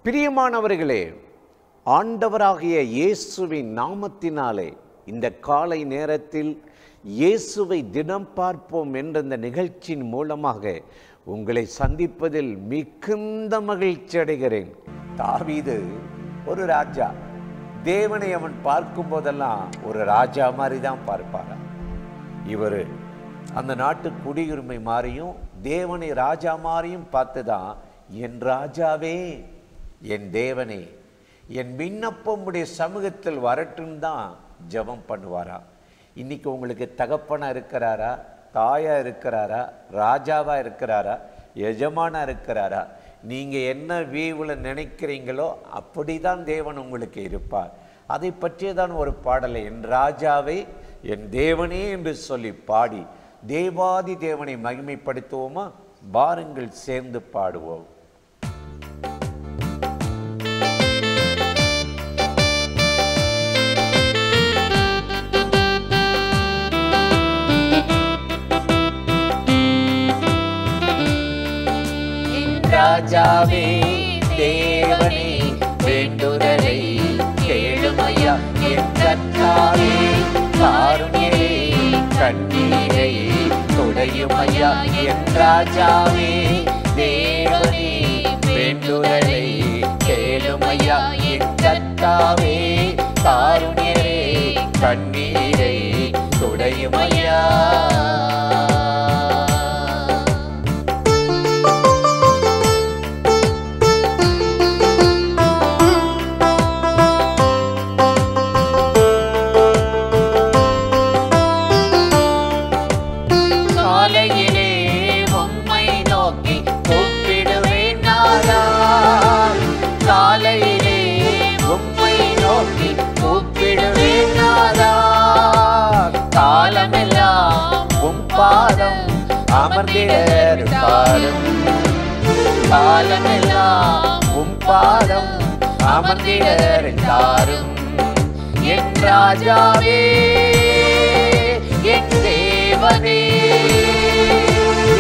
பிரியமானவர்களே, ஆண்டவராகிய இயேசுவின் நாமத்தினாலே இந்த காலை நேரத்தில் இயேசுவை தினம் பார்ப்போம் என்ற இந்த நிகழ்ச்சியின் மூலமாக உங்களை சந்திப்பதில் மிகுந்த மகிழ்ச்சி அடைகிறேன். தாவீது ஒரு ராஜா. தேவனை அவன் பார்க்கும் போதெல்லாம் ஒரு ராஜா மாதிரி தான் பார்ப்பாரா. இவர் அந்த நாட்டு குடியுரிமை மாறியும் தேவனை ராஜா மாறியும் பார்த்துதான், என் ராஜாவே, என் தேவனே, என் விண்ணப்பம் உடைய சமூகத்தில் வரட்டும் தான் ஜெபம் பண்ணுவாரா. இன்னைக்கு உங்களுக்கு தகப்பனா இருக்கிறாரா, தாயா இருக்கிறாரா, ராஜாவா இருக்கிறாரா, எஜமானா இருக்கிறாரா, நீங்க என்ன வீவுல நினைக்கிறீங்களோ அப்படிதான் தேவன் உங்களுக்கு இருப்பார். அதை பற்றியதான் ஒரு பாடலை, என் ராஜாவே என் தேவனே என்று சொல்லி பாடி தேவாதி தேவனை மகிமைப்படுத்துவோமா? வாருங்கள் சேர்ந்து பாடுவோம். ராஜாவே தேவனே வேண்டுதலை கேளுமையா, என் கர்த்தாவே காருண்யமே கண்ணீரை துடையுமையா. என் ராஜாவே தேவனே வேண்டுதலை கேளுமையா, என் கர்த்தாவே காருண்யமே கண்ணீரை துடையுமையா. அமர்ந்திடரும் காலமெல்லாம் உம் பாதம் அமர்ந்திடரும். என் ராஜாவே என் தேவனே,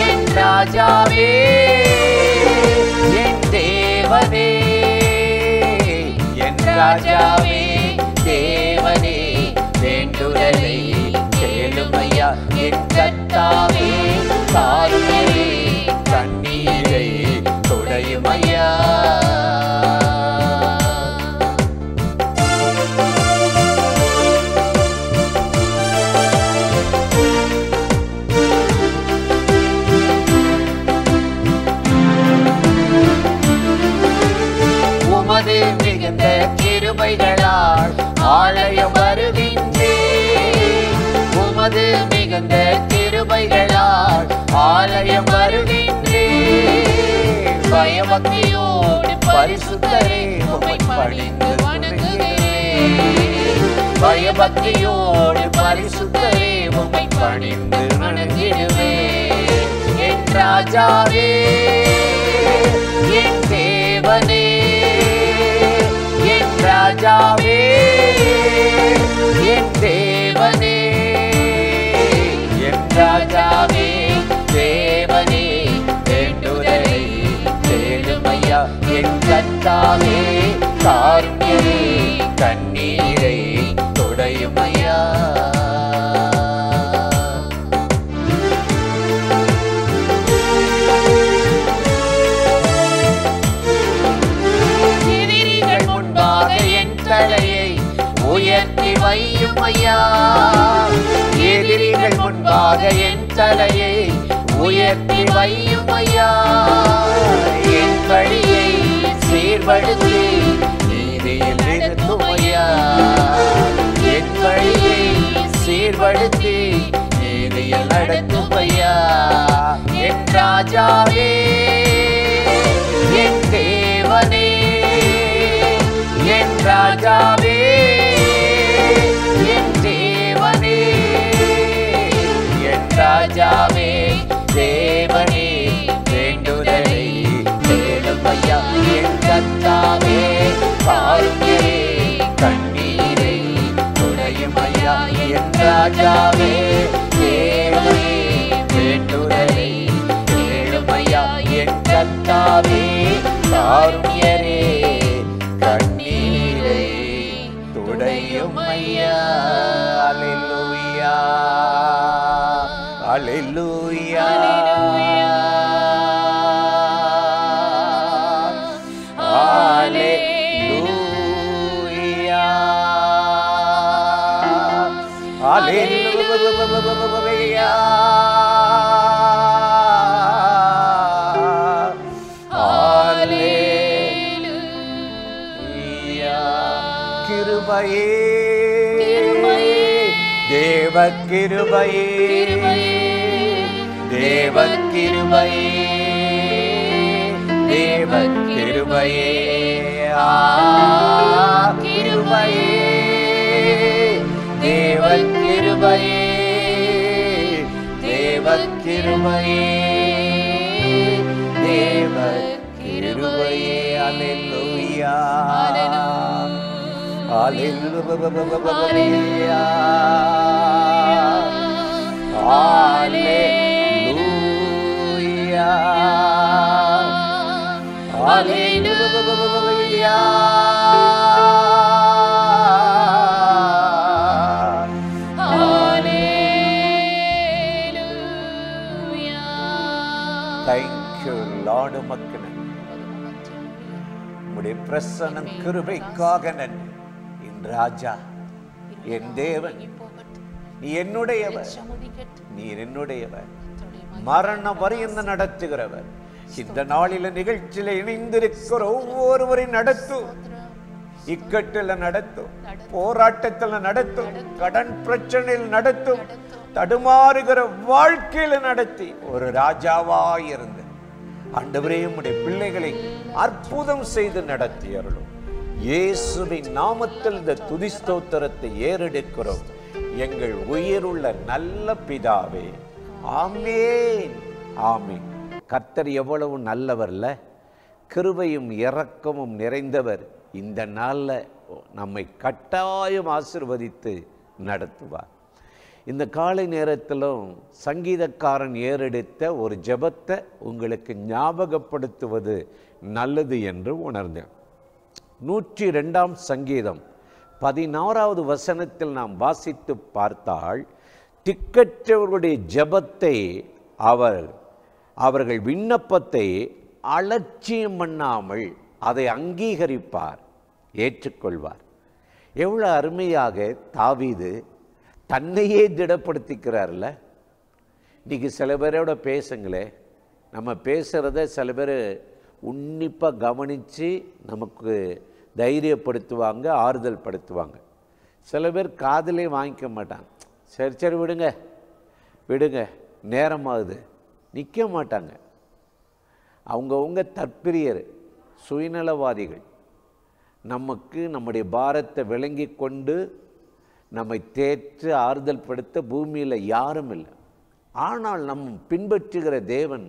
என் ராஜாவே என் தேவனே, என் ராஜாவே தேவனே வேண்டுதலை கேளுமையா, என் கர்த்தாவே காருண்யமே கண்ணீரை துடையுமையா. உமது மிகுந்த கிருபைகளால் ஆலயம் வருகின்றேன், உமது மிகுந்த கிருபைகளால் ஆலயம் வருகின்றேன். பயபக்தியோடு பரிசுத்தரே உம்மை பணிந்து வணங்குகிறேன், பயபக்தியோடு பரிசுத்தரே உம்மை பணிந்து வணங்கிடுவேன். என் ராஜாவே என் தேவனே, என் ராஜாவே என் தேவனே, என் ராஜாவே தேவனே வேண்டுதலை கேளுமையா, என் கர்த்தாவே காருண்யமே கண்ணீரை துடையுமையா. எதிரிகள் முன்பாக என் தலையை உயர்த்தி வையுமையா, எதிரிகள் முன்பாக என் தலையை உயர்த்தி வையுமையா. என் வழியை சீர்படுத்தி நீதியில் நிறுத்துமையா, என் வழியை சீர்படுத்தி நீதியில் நடத்துமையா. என் ராஜாவே என் தேவனே, என் ராஜாவே என் தேவனே, என் ராஜாவே தேவனே வேண்டுதலை கேளுமையா, என் கர்த்தாவே காருண்யமே கண்ணீரை துடையுமையா. என் ராஜாவே தேவனே வேண்டுதலை கேளுமையா, என் கர்த்தாவே காருண்யரே கிருபையே தேவ கிருபையே தேவ கிருபையே தேவ கிருபையே கிருபையே தேவ கிருபையே தேவ கிருபையே தேவ கிருபையே. அல்லேலூயா அல்லேலூயா அல்லேலூயா அல்லேலூயா. Thank you lord. மக்கள் உம்முடைய பிரசன்னம் கிருபைக்காக நன்றி. என் ராஜா, என் தேவன், நீ என்னுடையவர், நீர் என்னுடையவர், மரண வரையந்த நடத்துகிறவர். இந்த நாளில நிகழ்ச்சியில இணைந்திருக்கிற ஒவ்வொருவரையும் நடத்தும், இக்கட்டில் நடத்தும், போராட்டத்தில் நடத்தும், கடன் பிரச்சனையில் நடத்தும், தடுமாறுகிற வாழ்க்கையில நடத்தி ஒரு ராஜாவாயிருந்து ஆண்டவரே உம்முடைய பிள்ளைகளை அற்புதம் செய்து நடத்தியருளும். இயேசுவின் நாமத்தில் இந்த துதி ஸ்தோத்திரத்தை ஏறெடுக்கிறோம் எங்கள் உயிருள்ள நல்ல பிதாவே. ஆமென் ஆமென். கர்த்தர் எவ்வளவு நல்லவர்ல, கிருபையும் இரக்கமும் நிறைந்தவர். இந்த நாளில் நம்மை கட்டாயம் ஆசீர்வதித்து நடத்துவார். இந்த காலை நேரத்திலும் சங்கீதக்காரன் ஏறெடுத்த ஒரு ஜெபத்தை உங்களுக்கு ஞாபகப்படுத்துவது நல்லது என்று உணர்ந்தேன். 102ஆம் சங்கீதம் 16வது வசனத்தில் நாம் வாசித்து பார்த்தால், திக்கற்றவர்களுடைய ஜெபத்தை அவர்கள் விண்ணப்பத்தை அலட்சியம் பண்ணாமல் அதை அங்கீகரிப்பார், ஏற்றுக்கொள்வார். எவ்வளோ அருமையாக தாவீது தன்னையே திடப்படுத்திக்கிறார்ல. இன்றைக்கி சில பேரோட பேசுங்களே, நம்ம பேசுகிறத சில பேர் உன்னிப்பாக கவனித்து நமக்கு தைரியப்படுத்துவாங்க, ஆறுதல் படுத்துவாங்க. சில பேர் காதிலே வாங்கிக்க மாட்டாங்க. சரி சரி விடுங்க விடுங்க, நேரமாகுது, நிற்க மாட்டாங்க. அவங்கவுங்க தற்பிரியர், சுயநலவாதிகள். நமக்கு நம்முடைய பாரத்தை விளங்கி கொண்டு நம்மை தேற்று ஆறுதல் படுத்த பூமியில் யாரும் இல்லை. ஆனால் நம் பின்பற்றுகிற தேவன்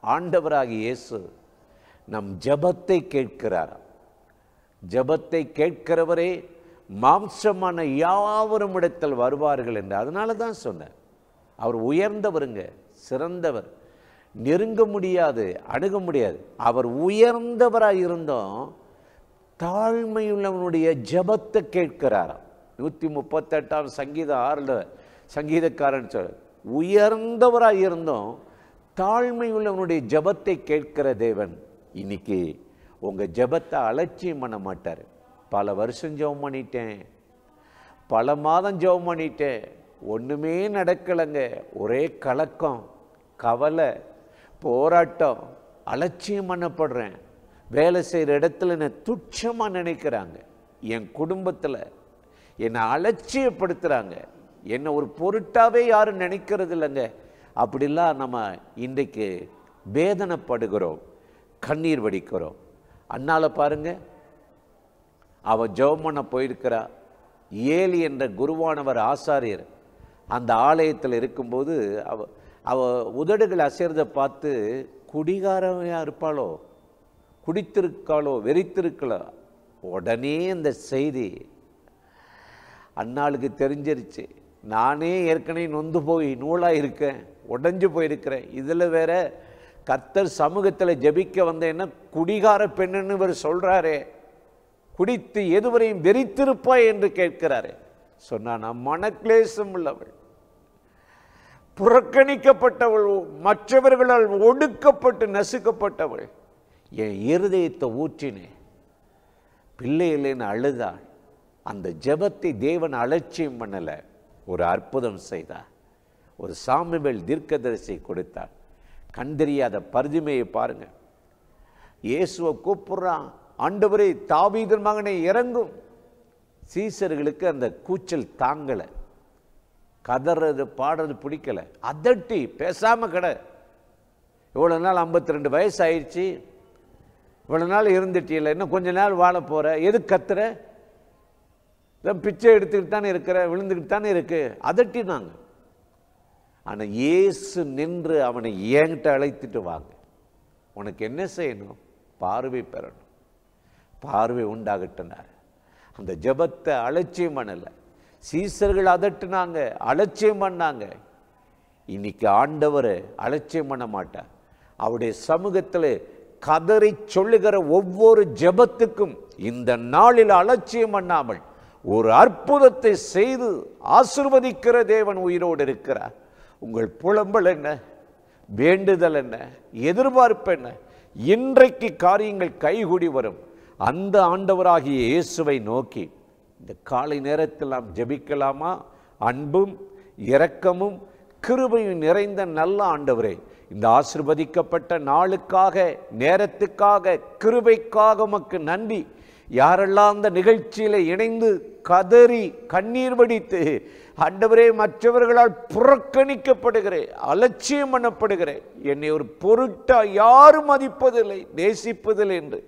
ஆண்டவராகிய இயேசு நம் ஜெபத்தை கேட்கிறார். ஜெபத்தை கேட்கிறவரே மாம்சமான யாவரும் இடத்தில் வருவார்கள் என்று. அதனால தான் சொன்னார், அவர் உயர்ந்தவருங்க, சிறந்தவர், நெருங்க முடியாது, அணுக முடியாது. அவர் உயர்ந்தவராக இருந்தோம், தாழ்மையுள்ளவனுடைய ஜெபத்தை கேட்கிறாராம். 138ஆம் சங்கீதம் 6ல் சங்கீதக்காரன் சொல், உயர்ந்தவராக இருந்தோம், தாழ்மை உள்ளவனுடைய ஜெபத்தை கேட்கிற தேவன் இன்னைக்கு உங்கள் ஜெபத்தை அலட்சியம் பண்ண மாட்டார். பல வருஷம் ஜெபம் பண்ணிட்டேன், பல மாதம் ஜெபம் பண்ணிட்டேன், ஒன்றுமே நடக்கலைங்க, ஒரே கலக்கம், கவலை, போராட்டம், அலட்சியம் பண்ணப்படுறேன், வேலை செய்கிற இடத்துல என்னை துச்சமாக நினைக்கிறாங்க, என் குடும்பத்தில் என்னை அலட்சியப்படுத்துகிறாங்க, என்னை ஒரு பொருட்டாவே யாரும் நினைக்கிறது இல்லைங்க. அப்படிலாம் நம்ம இன்றைக்கு வேதனைப்படுகிறோம், கண்ணீர் வடிக்கிறோம். அண்ணால பாருங்க, அவள் ஜெபம் பண்ண போயிருக்கிறா. ஏலி என்ற குருவானவர் ஆசாரியர் அந்த ஆலயத்தில் இருக்கும்போது அவ உதடுகள் அசைறதை பார்த்து, குடிகாரவையாக இருப்பாளோ, குடித்திருக்காளோ, வெறித்திருக்கலோ. உடனே அந்த செய்தி அண்ணாளுக்கு தெரிஞ்சிருச்சு. நானே ஏற்கனவே நொந்து போய் நூலாக இருக்கேன், உடஞ்சு போயிருக்கிறேன், இதில் வேற கர்த்தர் சமூகத்தில் ஜெபிக்க வந்தேன்னா குடிகார பெண்ணுன்னு இவர் சொல்கிறாரே, குடித்து எதுவரையும் வெறித்திருப்பாய் என்று கேட்கிறாரே. சொன்னான், நான் மனக்லேசம் உள்ளவள், புறக்கணிக்கப்பட்டவள், மற்றவர்களால் ஒடுக்கப்பட்டு நசுக்கப்பட்டவள், என் இருதயத்தை ஊற்றினேன், பிள்ளை இல்லைன்னு அழுதாள். அந்த ஜெபத்தை தேவன் அலட்சியம் பண்ணலை, ஒரு அற்புதம் செய்தார். ஒரு சாமுவேல் தீர்க்கதரிசி கொடுத்தார். கண் தெரியாத பரிதுமையை பாருங்க, இயேசுவை கூப்பிடுறான், ஆண்டவரே தாவீதின் மகனை இறங்கும். சீசர்களுக்கு அந்த கூச்சல் தாங்கலை, கதறது பாடுறது பிடிக்கலை, அதட்டி பேசாமல் கடை. இவ்வளோ நாள் 52 வயசு ஆயிடுச்சு, இவ்வளோ நாள் இருந்துட்டில்ல, இன்னும் கொஞ்ச நாள் வாழ போகிற, எது கத்துற, பிச்சை எடுத்துக்கிட்டு தானே இருக்கிற, விழுந்துக்கிட்டு தானே இருக்கு, அதட்டினாங்க. ஆனால் இயேசு நின்று அவனை என்கிட்ட அழைத்துட்டு வாங்க, உனக்கு என்ன செய்யணும், பார்வை பெறணும், பார்வை உண்டாகட்டினார். அந்த ஜெபத்தை அலட்சியம் பண்ணலை. சீசர்கள் அதட்டுனாங்க, அலட்சியம் பண்ணாங்க. இன்னைக்கு ஆண்டவர் அலட்சியம் பண்ண மாட்டார். அவருடைய சமூகத்தில் கதறி சொல்லுகிற ஒவ்வொரு ஜெபத்துக்கும் இந்த நாளில் அலட்சியம் பண்ணாமல் ஒரு அற்புதத்தை செய்து ஆசீர்வதிக்கிற தேவன் உயிரோடு இருக்கிறார். உங்கள் புலம்பல் என்ன, வேண்டுதல் என்ன, எதிர்பார்ப்பு என்ன, இன்றைக்கு காரியங்கள் கைகூடி வரும். அந்த ஆண்டவராகிய இயேசுவை நோக்கி இந்த காலை நேரத்தில் நாம் ஜெபிக்கலாமா? அன்பும் இரக்கமும் கிருபையும் நிறைந்த நல்ல ஆண்டவரே, இந்த ஆசீர்வதிக்கப்பட்ட நாளுக்காக, நேரத்துக்காக, கிருபைக்காக உமக்கு நன்றி. யாரெல்லாம் அந்த நிகழ்ச்சியில் இணைந்து கதறி கண்ணீர் வடித்து ஆண்டவரே மற்றவர்களால் புறக்கணிக்கப்படுகிறேன், அலட்சியம் பண்ணப்படுகிறேன், என்னை ஒரு பொருட்டா யாரும் மதிப்பதில்லை, நேசிப்பதில்லை என்று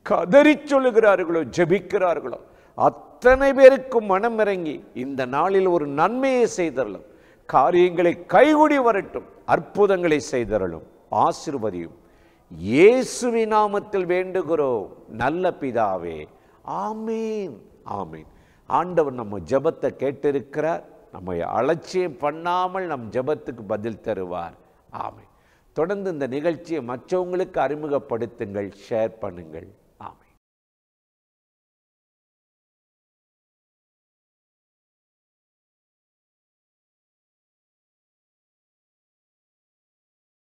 கதறி சொல்லுகிறார்களோ, ஜெபிக்கிறார்களோ அத்தனை பேருக்கும் மனம் இறங்கி இந்த நாளில் ஒரு நன்மையை செய்தரலும், காரியங்களை கைகூடி வரட்டும், அற்புதங்களை செய்தரலும், ஆசீர்வதியும். இயேசுவின் நாமத்தில் வேண்டுகிறோம் நல்ல பிதாவே, ஆமீன், ஆமீன். ஆண்டவர் நம்ம ஜெபத்தை கேட்டிருக்கிறார். நம்மை அலட்சியம் பண்ணாமல் நம் ஜெபத்துக்கு பதில் தருவார். ஆமீன். தொடர்ந்து இந்த நிகழ்ச்சியை மற்றவங்களுக்கு அறிமுகப்படுத்துங்கள், ஷேர் பண்ணுங்கள்.